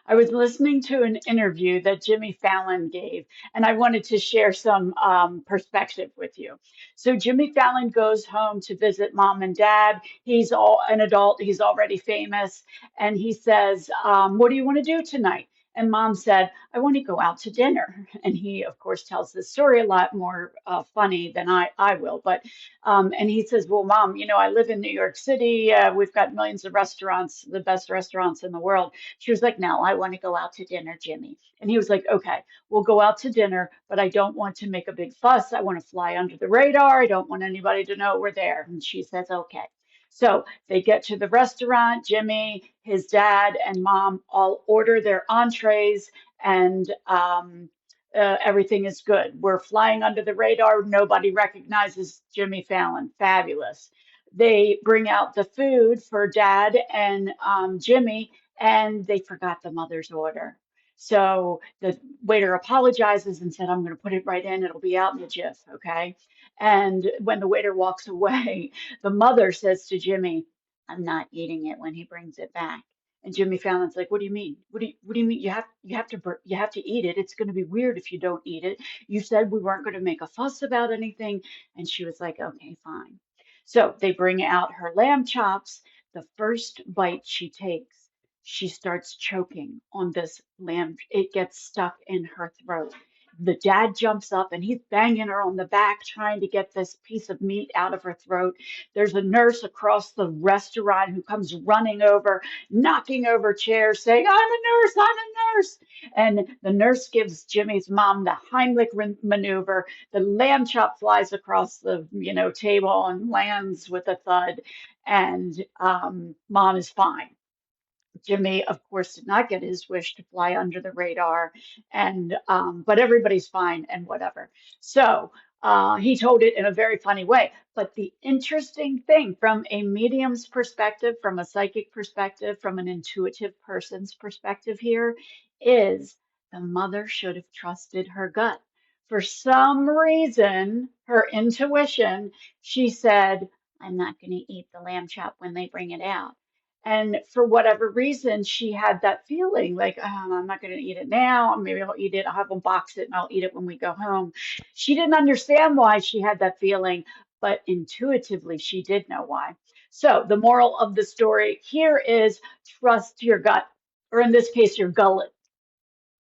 I was listening to an interview that Jimmy Fallon gave, and I wanted to share some perspective with you. So, Jimmy Fallon goes home to visit mom and dad. He's all an adult, he's already famous, and he says, what do you want to do tonight? And mom said, I want to go out to dinner. And he, of course, tells this story a lot more funny than I will. But and he says, well, mom, I live in New York City. We've got millions of restaurants, the best restaurants in the world. She was like, no, I want to go out to dinner, Jimmy. And he was like, okay, we'll go out to dinner, but I don't want to make a big fuss. I want to fly under the radar. I don't want anybody to know we're there. And she says, okay. So they get to the restaurant. Jimmy, his dad, and mom all order their entrees, and everything is good. We're flying under the radar. Nobody recognizes Jimmy Fallon. Fabulous. They bring out the food for dad and Jimmy, and they forgot the mother's order. So the waiter apologizes and said, I'm going to put it right in. It'll be out in a jiff. Okay. And when the waiter walks away, the mother says to Jimmy, I'm not eating it when he brings it back. And Jimmy Fallon's like, "What do you mean? What do you mean? You have to eat it. It's going to be weird if you don't eat it. You said we weren't going to make a fuss about anything." And she was like, "Okay, fine." So they bring out her lamb chops. The first bite she takes, she starts choking on this lamb. It gets stuck in her throat. The dad jumps up and he's banging her on the back, trying to get this piece of meat out of her throat. There's a nurse across the restaurant who comes running over, knocking over chairs, saying, I'm a nurse, I'm a nurse. And the nurse gives Jimmy's mom the Heimlich maneuver. The lamb chop flies across the table and lands with a thud, and mom is fine. Jimmy, of course, did not get his wish to fly under the radar, and but everybody's fine and whatever. So he told it in a very funny way. But the interesting thing, from a medium's perspective, from a psychic perspective, from an intuitive person's perspective here, is the mother should have trusted her gut. For some reason, her intuition, she said, I'm not going to eat the lamb chop when they bring it out. And for whatever reason, she had that feeling like, I'm not going to eat it now. Maybe I'll eat it. I'll have them box it and I'll eat it when we go home. She didn't understand why she had that feeling, but intuitively she did know why. So the moral of the story here is trust your gut, or in this case, your gullet.